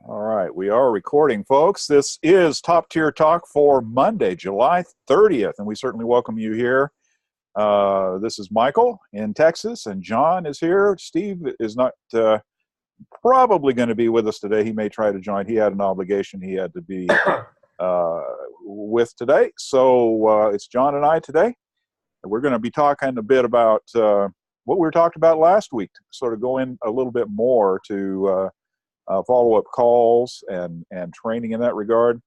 All right, we are recording, folks. This is Top Tier Talk for Monday, July 30th, and we certainly welcome you here. This is Michael in Texas, and John is here. Steve is not probably going to be with us today. He may try to join. He had an obligation he had to be with today. So it's John and I today. And we're going to be talking a bit about what we talked about last week, to sort of go in a little bit more to follow-up calls and training in that regard.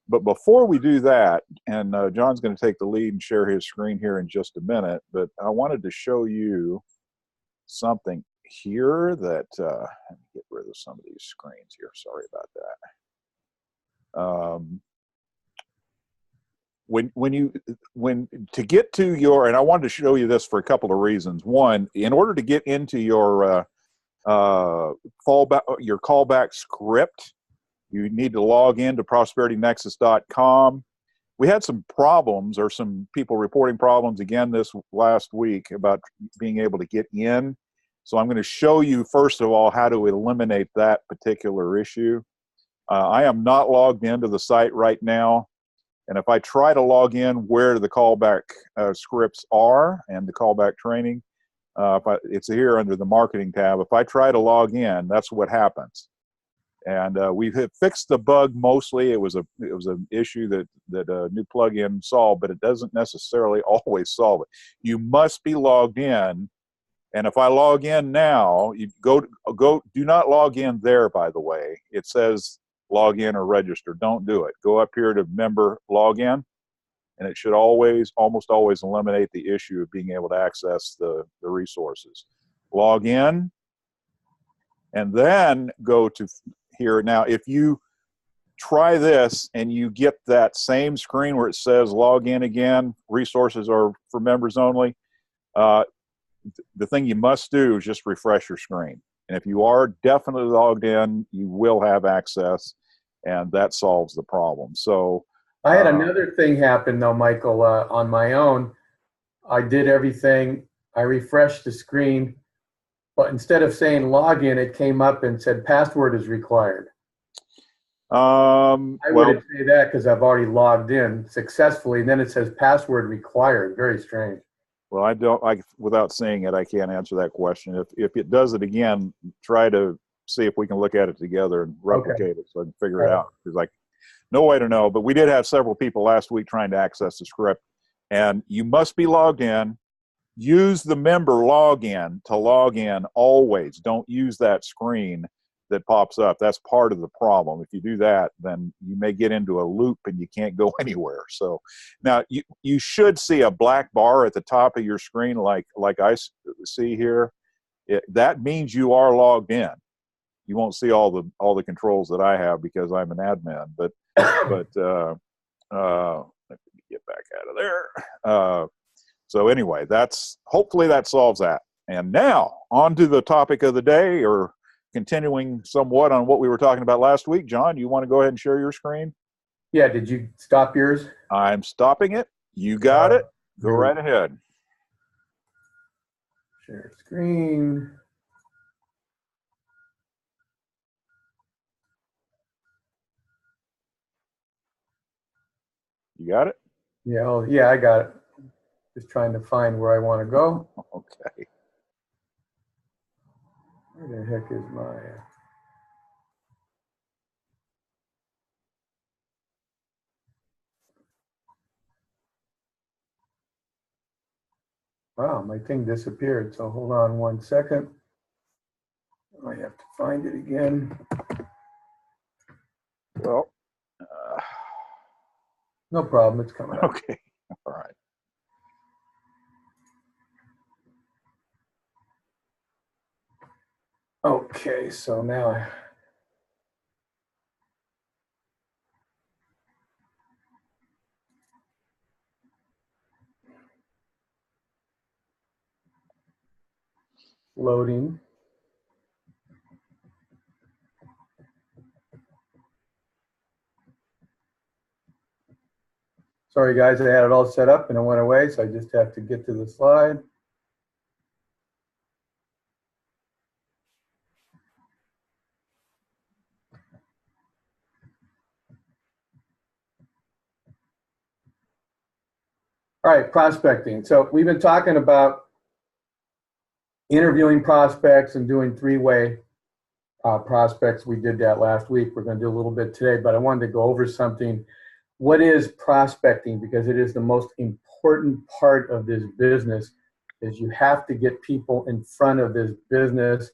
But before we do that, and John's going to take the lead and share his screen here in just a minute, but I wanted to show you something here that, let me get rid of some of these screens here. Sorry about that. When to get to your, and I wanted to show you this for a couple of reasons. One, in order to get into your callback script, you need to log into prosperitynexus.com. We had some problems, or some people reporting problems again this last week about being able to get in. So I'm going to show you first of all how to eliminate that particular issue. I am not logged into the site right now, and if I try to log in where the callback scripts are and the callback training, it's here under the marketing tab. If I try to log in, that's what happens. And we have fixed the bug mostly. It was an issue that a new plugin solved, but it doesn't necessarily always solve it. You must be logged in. And if I log in now, you do not log in there, by the way. It says log in or register. Don't do it. Go up here to member login, and it should almost always eliminate the issue of being able to access the resources. Log in, and then go to here. Now, if you try this and you get that same screen where it says log in again, resources are for members only, the thing you must do is just refresh your screen. And if you are definitely logged in, you will have access, and that solves the problem. So I had another thing happen though, Michael, on my own. I did everything. I refreshed the screen, but instead of saying login, it came up and said password is required. I wouldn't say that because I've already logged in successfully, and then it says password required. Very strange. Well, without seeing it, I can't answer that question. If it does it again, try to see if we can look at it together and replicate it so I can figure it out. Because no way to know. But we did have several people last week trying to access the script, and you must be logged in. Use the member login to log in always. Don't use that screen that pops up. That's part of the problem. If you do that, then you may get into a loop and you can't go anywhere. So now you should see a black bar at the top of your screen like I see here. That means you are logged in. You won't see all the controls that I have because I'm an admin, but let me get back out of there. So anyway, hopefully that solves that. And now on to the topic of the day, or continuing somewhat on what we were talking about last week. John, you want to go ahead and share your screen? Yeah, did you stop yours? I'm stopping it. You got it. Go right ahead. Share screen. You got it? Yeah, I got it. Just trying to find where I want to go. Okay. Where the heck is my... Wow, my thing disappeared. So hold on 1 second. I have to find it again. Well, no problem. It's coming up. Okay. All right. Okay, so now loading. Sorry guys, I had it all set up and it went away, so I just have to get to the slide. All right, prospecting. So we've been talking about interviewing prospects and doing three-way prospects. We did that last week. We're going to do a little bit today, but I wanted to go over something. What is prospecting? Because it is the most important part of this business. Is you have to get people in front of this business,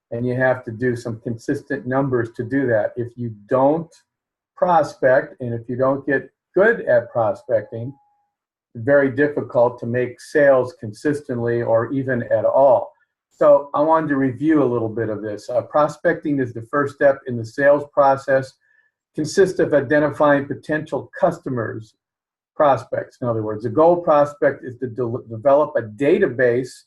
and you have to do some consistent numbers to do that. If you don't prospect, and if you don't get good at prospecting, it's very difficult to make sales consistently or even at all. So I wanted to review a little bit of this. Prospecting is the first step in the sales process, consists of identifying potential customers, prospects. In other words, the goal prospect is to develop a database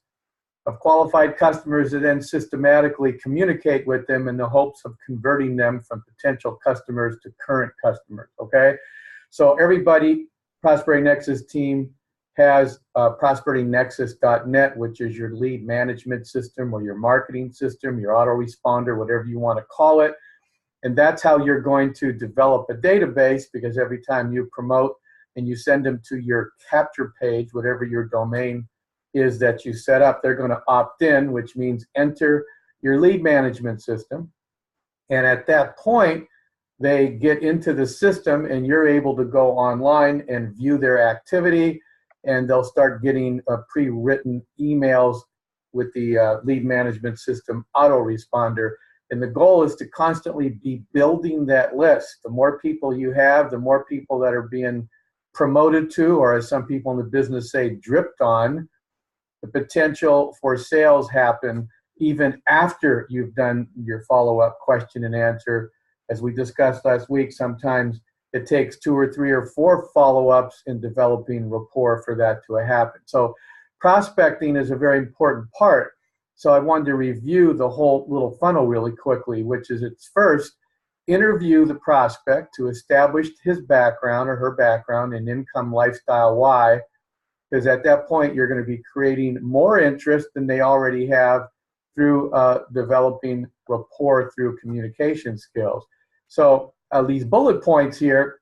of qualified customers and then systematically communicate with them in the hopes of converting them from potential customers to current customers, okay? So everybody, Prosperity Nexus team, has prosperingnexus.net, which is your lead management system or your marketing system, your autoresponder, whatever you want to call it. And that's how you're going to develop a database, because every time you promote and you send them to your capture page, whatever your domain is that you set up, they're going to opt in, which means enter your lead management system. And at that point, they get into the system and you're able to go online and view their activity, and they'll start getting pre-written emails with the lead management system autoresponder. And the goal is to constantly be building that list. The more people you have, the more people that are being promoted to, or as some people in the business say, dripped on, the potential for sales happen even after you've done your follow-up question and answer. As we discussed last week, sometimes it takes 2 or 3 or 4 follow-ups in developing rapport for that to happen. So prospecting is a very important part. So I wanted to review the whole little funnel really quickly, which is it's first, interview the prospect to establish his background or her background and income, lifestyle, why, because at that point you're going to be creating more interest than they already have through developing rapport through communication skills. So these bullet points here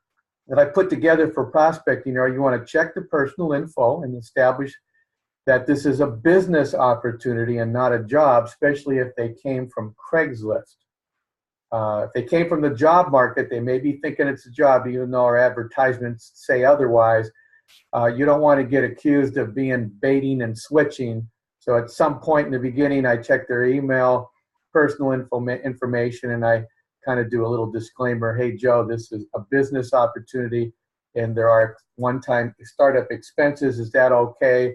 that I put together for prospecting are: you want to check the personal info and establish that this is a business opportunity and not a job, especially if they came from Craigslist. If they came from the job market, they may be thinking it's a job, even though our advertisements say otherwise. You don't want to get accused of being baiting and switching. So at some point in the beginning, I check their email, personal information, and I kind of do a little disclaimer. Hey, Joe, this is a business opportunity, and there are one-time startup expenses. Is that okay?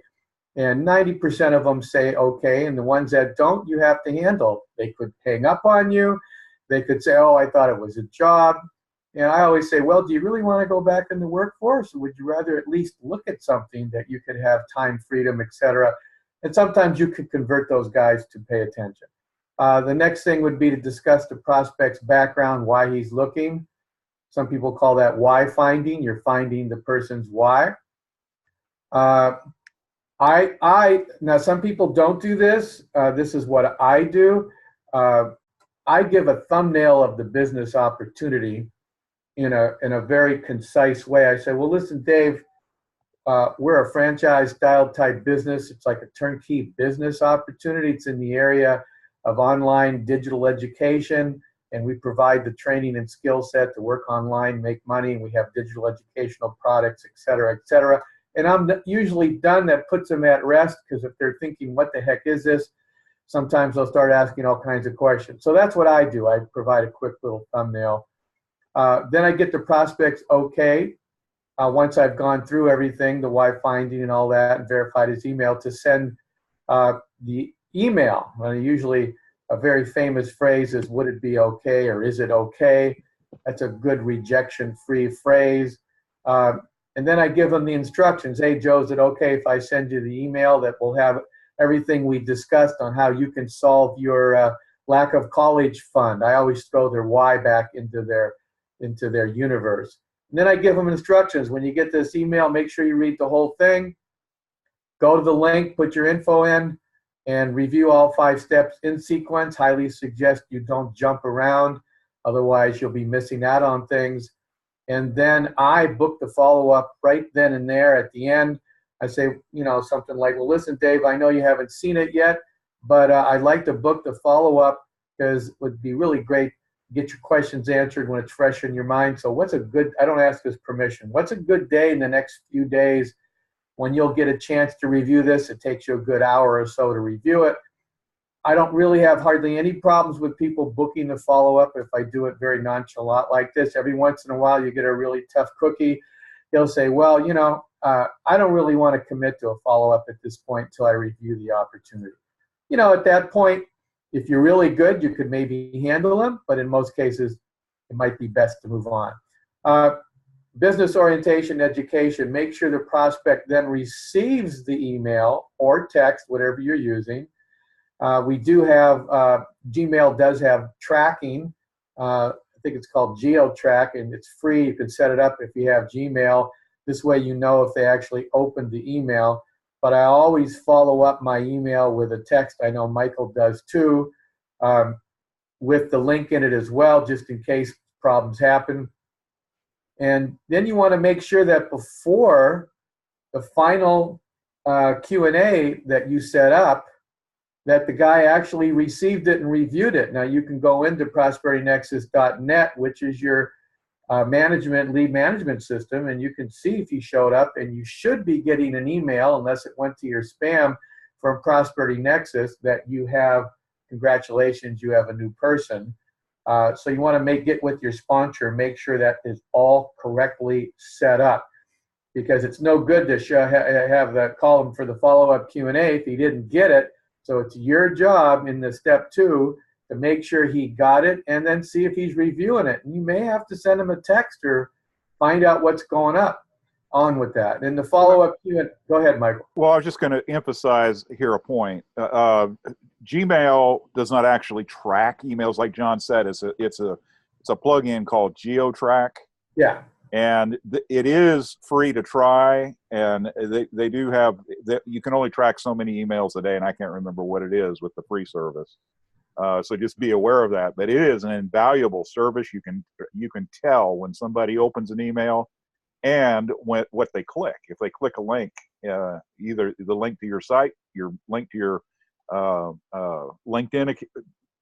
And 90% of them say okay, and the ones that don't, you have to handle. They could hang up on you. They could say, oh, I thought it was a job. And I always say, well, do you really want to go back in the workforce, or would you rather at least look at something that you could have time, freedom, etc.? And sometimes you could convert those guys to pay attention. The next thing would be to discuss the prospect's background, why he's looking. Some people call that why finding. You're finding the person's why. Now some people don't do this. This is what I do. I give a thumbnail of the business opportunity in a very concise way. I say, well, listen, Dave, we're a franchise style type business. It's like a turnkey business opportunity. It's in the area of online digital education, and we provide the training and skill set to work online, make money, and we have digital educational products, et cetera, et cetera. And I'm usually done. That puts them at rest, because if they're thinking, what the heck is this? Sometimes they'll start asking all kinds of questions. So that's what I do. I provide a quick little thumbnail. Then I get the prospects okay. Once I've gone through everything, the why finding and all that, and verified his email, to send the email. Usually a very famous phrase is, would it be okay, or is it okay? That's a good rejection-free phrase. And then I give them the instructions. Hey, Joe, is it okay if I send you the email that will have everything we discussed on how you can solve your lack of college fund? I always throw their why back into their universe. And then I give them instructions. When you get this email, make sure you read the whole thing. Go to the link, put your info in, and review all 5 steps in sequence. Highly suggest you don't jump around. Otherwise, you'll be missing out on things. And then I book the follow-up right then and there at the end. I say, something like, well, listen, Dave, I know you haven't seen it yet, but I'd like to book the follow-up because it would be really great to get your questions answered when it's fresh in your mind. So I don't ask his permission. What's a good day in the next few days when you'll get a chance to review this? It takes you a good hour or so to review it. I don't really have hardly any problems with people booking the follow-up if I do it very nonchalant like this. Every once in a while, you get a really tough cookie. He'll say, well, I don't really want to commit to a follow-up at this point until I review the opportunity. At that point, if you're really good, you could maybe handle them, but in most cases, it might be best to move on. Business orientation education, make sure the prospect then receives the email or text, whatever you're using. We do have, Gmail does have tracking. I think it's called GeoTrack, and it's free. You can set it up if you have Gmail. This way you know if they actually opened the email. But I always follow up my email with a text. I know Michael does too, with the link in it as well, just in case problems happen. And then you want to make sure that before the final Q&A that you set up, that the guy actually received it and reviewed it. Now you can go into prosperitynexus.net, which is your lead management system, and you can see if he showed up, and you should be getting an email, unless it went to your spam, from Prosperity Nexus that you have, congratulations, you have a new person. So you want to get with your sponsor, make sure that is all correctly set up, because it's no good to have that column for the follow-up Q&A if he didn't get it. So it's your job in the step 2 to make sure he got it and then see if he's reviewing it. And you may have to send him a text or find out what's going on with that. And the follow-up Q&A, go ahead, Michael. Well, I was just going to emphasize here a point. Gmail does not actually track emails, like John said. It's a plugin called GeoTrack. Yeah. And it is free to try, and they do have, you can only track so many emails a day, and I can't remember what it is with the free service. So just be aware of that. But it is an invaluable service. You can tell when somebody opens an email and what they click. If they click a link, either the link to your site, your link to your LinkedIn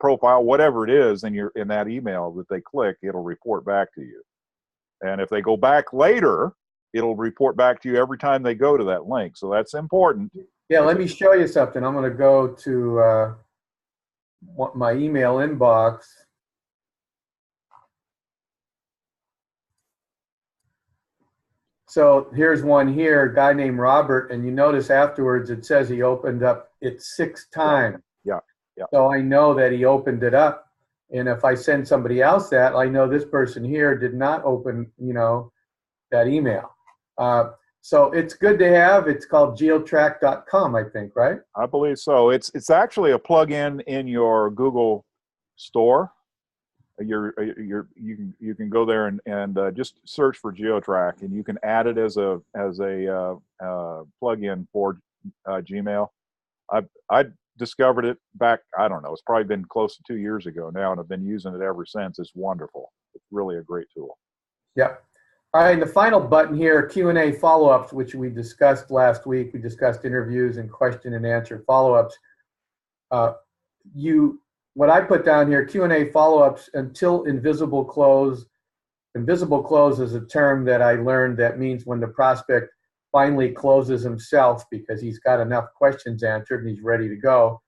profile, whatever it is in that email that they click, it'll report back to you. And if they go back later, it'll report back to you every time they go to that link. So that's important. Yeah, let me show you something. I'm going to go to my email inbox. So here's one here, a guy named Robert, and you notice afterwards it says he opened up it 6 times. Yeah. So I know that he opened it up. And if I send somebody else that, I know this person here did not open, that email. So it's good to have. It's called geotrack.com, I think, right? I believe so. It's actually a plugin in your Google store. You can go there and just search for GeoTrack, and you can add it as a plugin for Gmail. I discovered it back, I don't know, it's probably been close to 2 years ago now, and I've been using it ever since. It's wonderful. It's really a great tool. Yep. All right, and the final button here, Q&A follow-ups, which we discussed last week. We discussed interviews and question and answer follow-ups. What I put down here, Q&A follow-ups until invisible close. Invisible close is a term that I learned that means when the prospect finally closes himself because he's got enough questions answered and he's ready to go.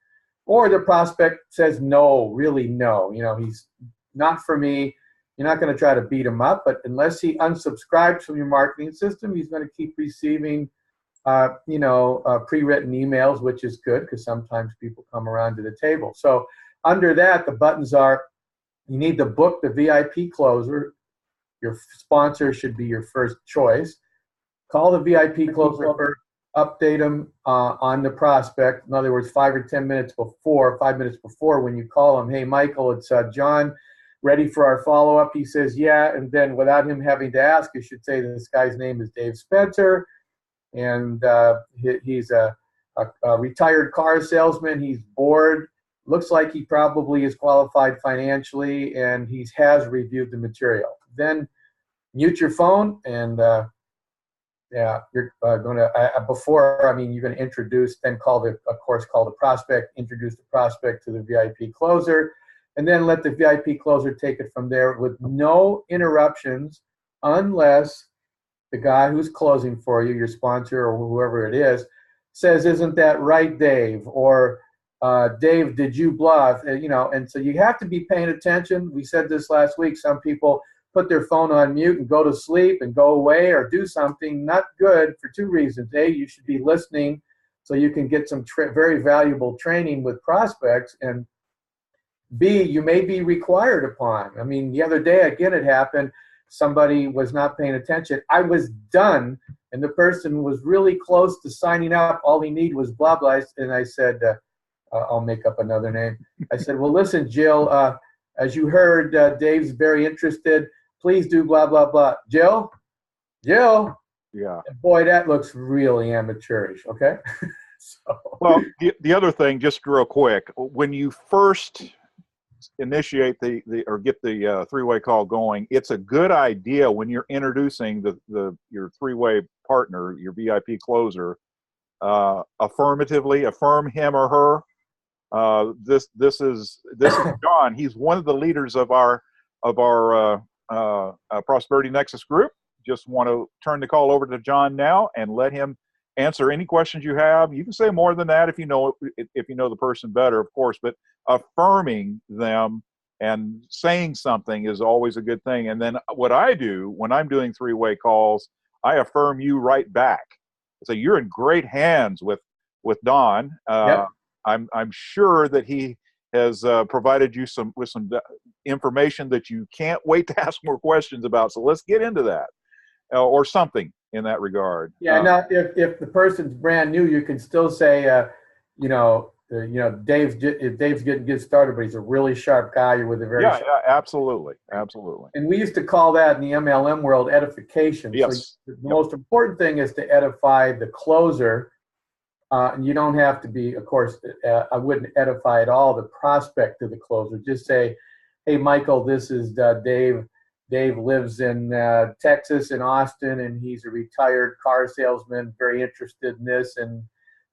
Or the prospect says no, really no. He's not for me. You're not going to try to beat him up, but unless he unsubscribes from your marketing system, he's going to keep receiving, pre-written emails, which is good because sometimes people come around to the table. So under that, the buttons are, you need to book the VIP closer. Your sponsor should be your first choice. Call the VIP closer, update them on the prospect. In other words, 5 or 10 minutes before, 5 minutes before when you call him, hey, Michael, it's John, ready for our follow-up? He says, yeah, and then without him having to ask, you should say this guy's name is Dave Spencer, and he's a retired car salesman. He's bored. Looks like he probably is qualified financially, and he has reviewed the material. Then mute your phone and Yeah, you're going to before. I mean, you're going to introduce, then call the prospect, introduce the prospect to the VIP closer, and then let the VIP closer take it from there with no interruptions, unless the guy who's closing for you, your sponsor or whoever it is, says, "Isn't that right, Dave?" Or Dave, did you bluff? And so you have to be paying attention. We said this last week. Some people put their phone on mute and go to sleep and go away or do something not good for two reasons. A, you should be listening so you can get some very valuable training with prospects. And B, you may be required upon. I mean, the other day, again, it happened. Somebody was not paying attention. I was done, and the person was really close to signing up. All he needed was blah, blah. And I said, I'll make up another name. I said, well, listen, Jill, as you heard, Dave's very interested. Please do blah, blah, blah. Jill? Yeah. Boy, that looks really amateurish, okay? Well, the other thing, just real quick, when you first initiate or get the three-way call going, it's a good idea when you're introducing your three-way partner, your VIP closer, affirmatively affirm him or her. This is John. He's one of the leaders of our Prosperity Nexus group. Just want to turn the call over to John now and let him answer any questions you have. You can say more than that if you know the person better, of course, but affirming them and saying something is always a good thing. And then what I do when I'm doing three-way calls, I affirm you right back. So you're in great hands with Don. Yep. I'm sure that he has provided you with some information that you can't wait to ask more questions about. So let's get into that, or something in that regard. Yeah. Now, if the person's brand new, you can still say, Dave's getting good started, but he's a really sharp guy. You're with a very yeah, absolutely. And we used to call that in the MLM world edification. Yes. So the most important thing is to edify the closer. And you don't have to be, of course, I wouldn't edify at all the prospect of the closer. Just say, hey, Michael, this is Dave. Dave lives in Texas, in Austin, and he's a retired car salesman, very interested in this, and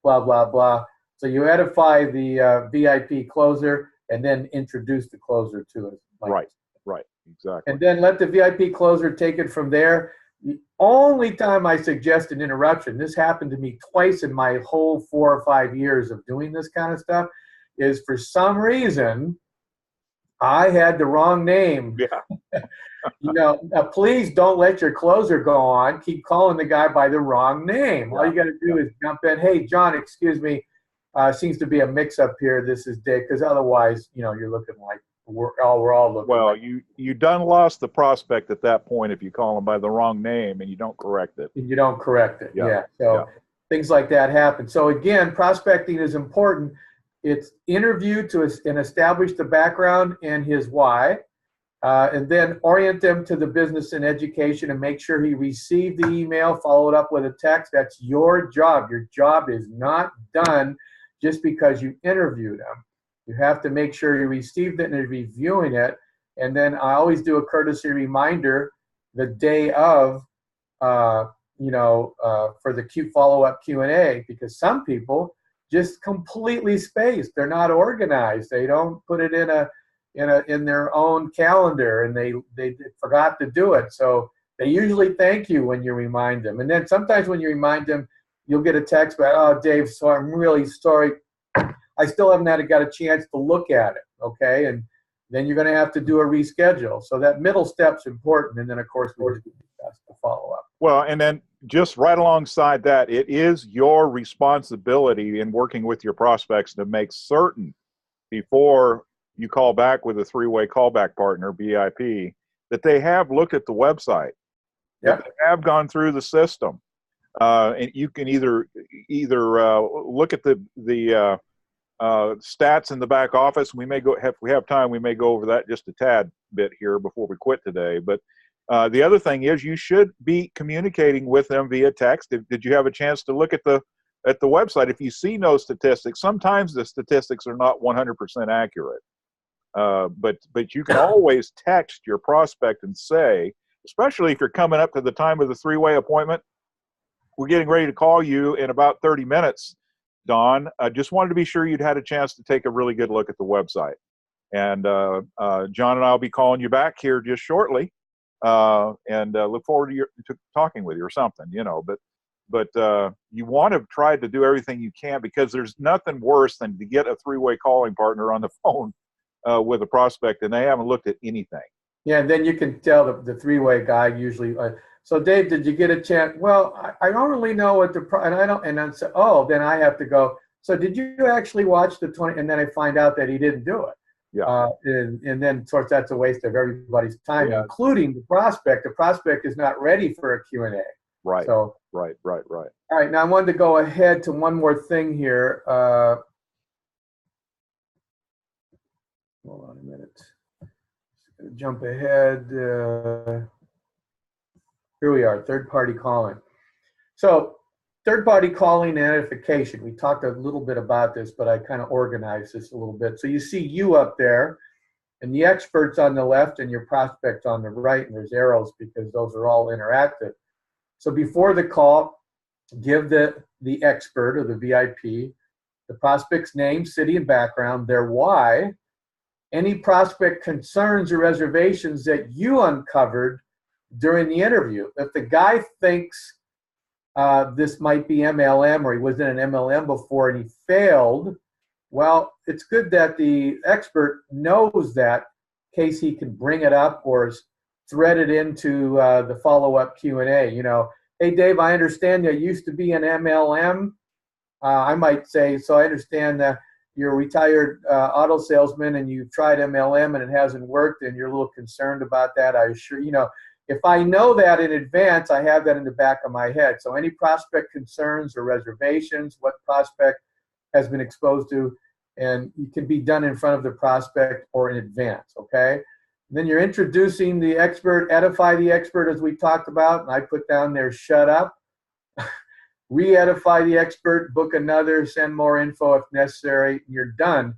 blah, blah, blah. So you edify the VIP closer and then introduce the closer to us. Right, exactly. And then let the VIP closer take it from there. The only time I suggest an interruption, this happened to me twice in my whole 4 or 5 years of doing this kind of stuff, is for some reason I had the wrong name. Yeah. Please don't let your closer go on. Keep calling the guy by the wrong name. All you got to do is jump in. Hey, John, excuse me. Seems to be a mix-up here. This is Dick, because otherwise, you're looking like we're all looking. Well, like, you done lost the prospect at that point if you call him by the wrong name and you don't correct it. Yeah. So things like that happen. So again, prospecting is important. It's interview and establish the background and his why, and then orient them to the business and education and make sure he received the email, follow it up with a text. That's your job. Your job is not done just because you interviewed him. You have to make sure you received it and are reviewing it. And then I always do a courtesy reminder the day of, for the follow-up Q&A, because some people just completely spaced. They're not organized. They don't put it in their own calendar, and they forgot to do it. So they usually thank you when you remind them. And then sometimes when you remind them, you'll get a text back, oh, Dave, so I'm really sorry. I still haven't got a chance to look at it, okay? And then you're going to have to do a reschedule. So that middle step's important. And then, of course, we do the best to follow up. Well, and then just right alongside that, it is your responsibility in working with your prospects to make certain before you call back with a three-way callback partner, BIP, that they have looked at the website, that they have gone through the system. And you can either look at the stats in the back office. If we have time, we may go over that just a tad bit here before we quit today. But the other thing is you should be communicating with them via text. Did you have a chance to look at the website? If you see no statistics, sometimes the statistics are not 100% accurate. But you can always text your prospect and say, especially if you're coming up to the time of the three-way appointment, we're getting ready to call you in about 30 minutes, Don. I just wanted to be sure you'd had a chance to take a really good look at the website. And John and I will be calling you back here just shortly, and look forward to talking with you or something, you know. But you want to try to do everything you can, because there's nothing worse than to get a three-way calling partner on the phone with a prospect and they haven't looked at anything. Yeah, and then you can tell the three-way guy usually. So Dave, did you get a chance? Well, I don't really know what and I don't, and then say, oh, then I have to go. So did you actually watch the 20? And then I find out that he didn't do it. Yeah. And then, of course, that's a waste of everybody's time, Yeah. including the prospect. The prospect is not ready for a Q&A. Right. So, right. All right. Now I wanted to go ahead to one more thing here. Hold on a minute. Jump ahead. Here we are, third-party calling. So third-party calling and edification. We talked a little bit about this, but I kind of organized this a little bit. So you see you up there, and the experts on the left and your prospects on the right, and there's arrows because those are all interactive. So before the call, give the expert or the VIP the prospect's name, city, and background, their why, any prospect concerns or reservations that you uncovered during the interview. If the guy thinks this might be MLM, or he was in an MLM before and he failed, well, it's good that the expert knows that in case he can bring it up or thread it into the follow-up Q&A. You know, hey, Dave, I understand you used to be an MLM. I might say, so I understand that you're a retired auto salesman and you've tried MLM and it hasn't worked and you're a little concerned about that. I assure you, know, if I know that in advance, I have that in the back of my head. So any prospect concerns or reservations, what prospect has been exposed to, and it can be done in front of the prospect or in advance, okay? And then you're introducing the expert, edify the expert as we talked about, and I put down there, shut up. Re-edify the expert, book another, send more info if necessary, you're done.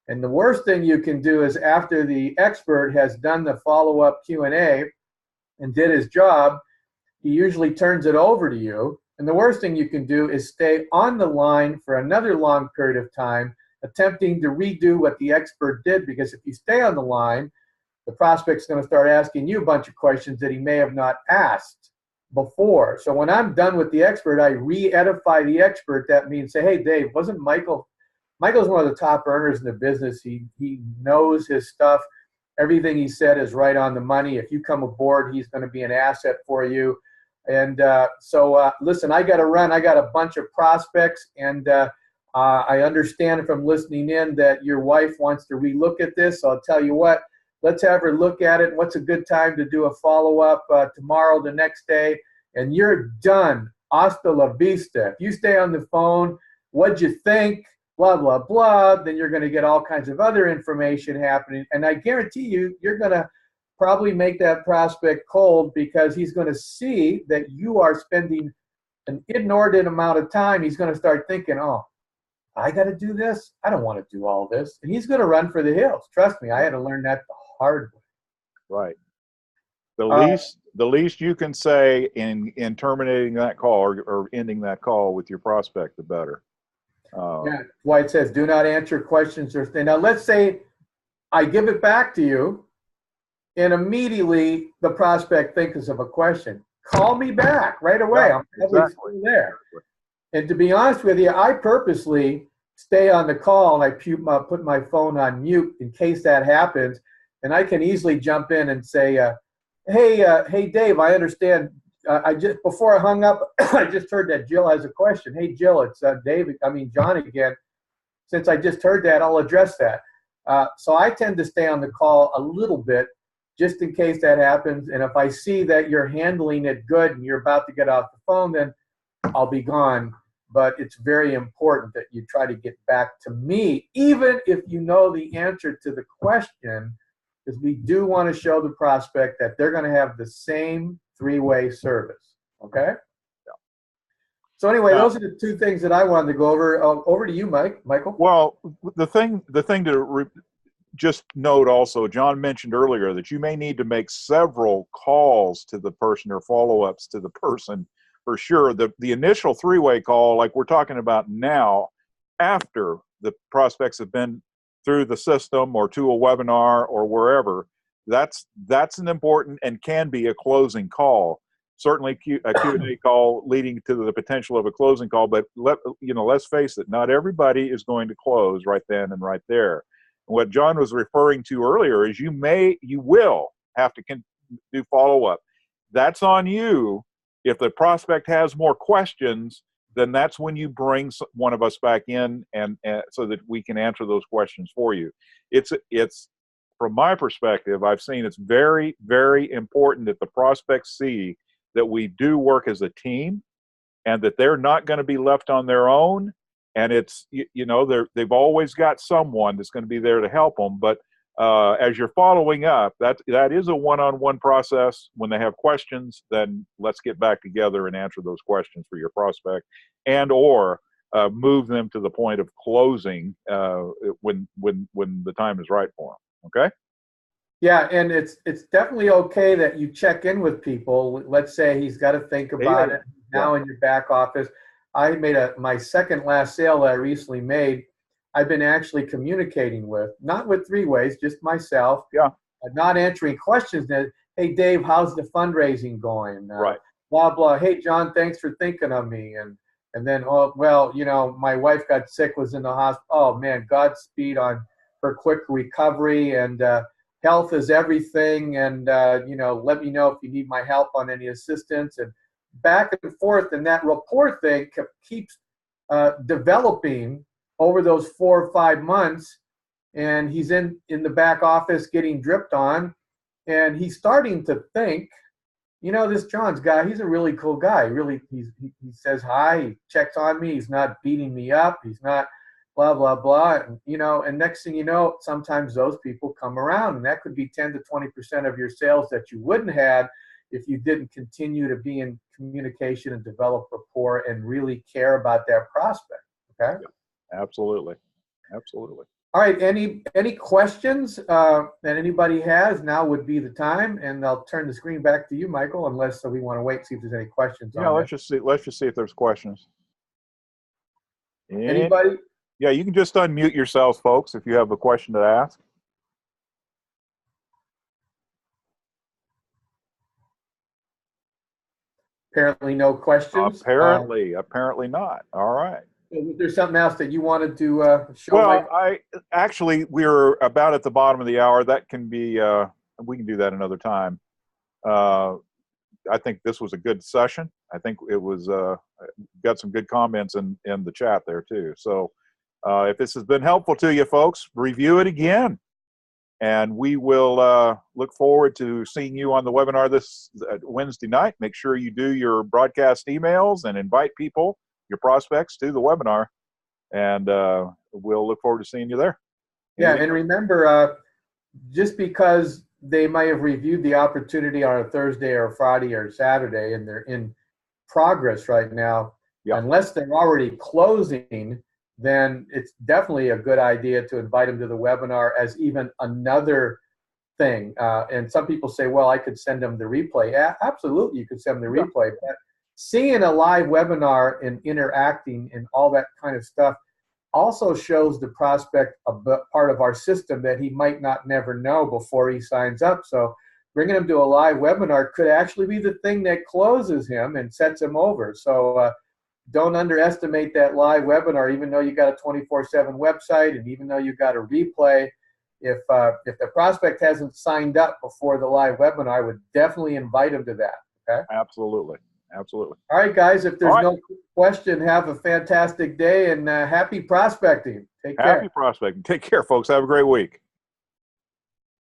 And the worst thing you can do is after the expert has done the follow-up Q&A and did his job, he usually turns it over to you. And the worst thing you can do is stay on the line for another long period of time, attempting to redo what the expert did, because if you stay on the line, the prospect's going to start asking you a bunch of questions that he may have not asked before. So when I'm done with the expert, I re-edify the expert. That means say, hey, Dave, wasn't Michael's one of the top earners in the business. He knows his stuff. Everything he said is right on the money. If you come aboard, he's going to be an asset for you. And so listen, I got to run. I got a bunch of prospects, and I understand from listening in that your wife wants to relook at this. So I'll tell you what, let's have her look at it. What's a good time to do a follow-up tomorrow, the next day? And you're done. Hasta la vista. If you stay on the phone, what'd you think? Blah, blah, blah. Then you're going to get all kinds of other information happening. And I guarantee you, you're going to probably make that prospect cold, because he's going to see that you are spending an inordinate amount of time. He's going to start thinking, oh, I got to do this? I don't want to do all this. And he's going to run for the hills. Trust me, I had to learn that the hard way. Right. The least you can say in terminating that call or ending that call with your prospect, the better. Yeah, why it says do not answer questions or things. Now let's say I give it back to you, and immediately the prospect thinks of a question. Call me back right away. Yeah, I'm probably still there. And to be honest with you, I purposely stay on the call and I put my phone on mute in case that happens. And I can easily jump in and say, hey, Dave, I understand. Before I hung up, I just heard that Jill has a question. Hey, Jill, it's John again. Since I just heard that, I'll address that. So I tend to stay on the call a little bit just in case that happens. And if I see that you're handling it good and you're about to get off the phone, then I'll be gone. But it's very important that you try to get back to me, even if you know the answer to the question, because we do want to show the prospect that they're going to have the same three-way service. Okay? Yeah. So anyway, those are the two things that I wanted to go over. Over to you, Michael. Well, the thing to just note also, John mentioned earlier that you may need to make several calls to the person or follow-ups to the person for sure. The initial three-way call, like we're talking about now, after the prospects have been through the system or to a webinar or wherever, that's an important and can be a closing call. Certainly a Q&A call leading to the potential of a closing call, but let's face it, not everybody is going to close right then and right there. And what John was referring to earlier is you will have to do follow-up. That's on you. If the prospect has more questions, then that's when you bring one of us back in and so that we can answer those questions for you. It's from my perspective, I've seen it's very, very important that the prospects see that we do work as a team and that they're not going to be left on their own. And it's, they've always got someone that's going to be there to help them. But as you're following up, that is a one-on-one process. When they have questions, then let's get back together and answer those questions for your prospect, and or move them to the point of closing when the time is right for them. Okay. Yeah, and it's definitely okay that you check in with people. Let's say he's got to think about it now in your back office. I made my second last sale that I recently made. I've been actually communicating with, not with three ways, just myself. Yeah. Not answering questions that, hey, Dave, how's the fundraising going? Right. Blah, blah. Hey, John, thanks for thinking of me. And then, oh, well, my wife got sick, was in the hospital. Oh, man, Godspeed on her quick recovery. And health is everything. And, let me know if you need my help on any assistance. And back and forth. And that rapport thing keeps developing over those 4 or 5 months, and he's in the back office getting dripped on, and he's starting to think, this John's guy, he's a really cool guy. Really, he says hi, he checks on me, he's not beating me up, he's not blah, blah, blah. And next thing you know, sometimes those people come around, and that could be 10 to 20% of your sales that you wouldn't have if you didn't continue to be in communication and develop rapport and really care about that prospect. Okay? Yeah. Absolutely. All right. Any questions that anybody has? Now would be the time, and I'll turn the screen back to you, Michael. Unless we want to wait and see if there's any questions. Let's just see if there's questions. Anybody? Yeah, you can just unmute yourselves, folks, if you have a question to ask. Apparently, no questions. Apparently not. All right. Is there something else that you wanted to show? Well, we're about at the bottom of the hour. That can be, we can do that another time. I think this was a good session. I think it was, got some good comments in the chat there too. So if this has been helpful to you folks, review it again. And we will look forward to seeing you on the webinar this Wednesday night. Make sure you do your broadcast emails and invite people, your prospects, to the webinar, and we'll look forward to seeing you there. Yeah, and remember, just because they might have reviewed the opportunity on a Thursday or Friday or Saturday, and they're in progress right now, unless they're already closing, then it's definitely a good idea to invite them to the webinar as even another thing. And some people say, well, I could send them the replay. Absolutely, you could send them the replay. But seeing a live webinar and interacting and all that kind of stuff also shows the prospect a part of our system that he might not never know before he signs up. So bringing him to a live webinar could actually be the thing that closes him and sets him over. So don't underestimate that live webinar, even though you got a 24/7 website and even though you got a replay. If the prospect hasn't signed up before the live webinar, I would definitely invite him to that. Okay? Absolutely. All right, guys. If there's no question, have a fantastic day and happy prospecting. Take care. Happy prospecting. Take care, folks. Have a great week.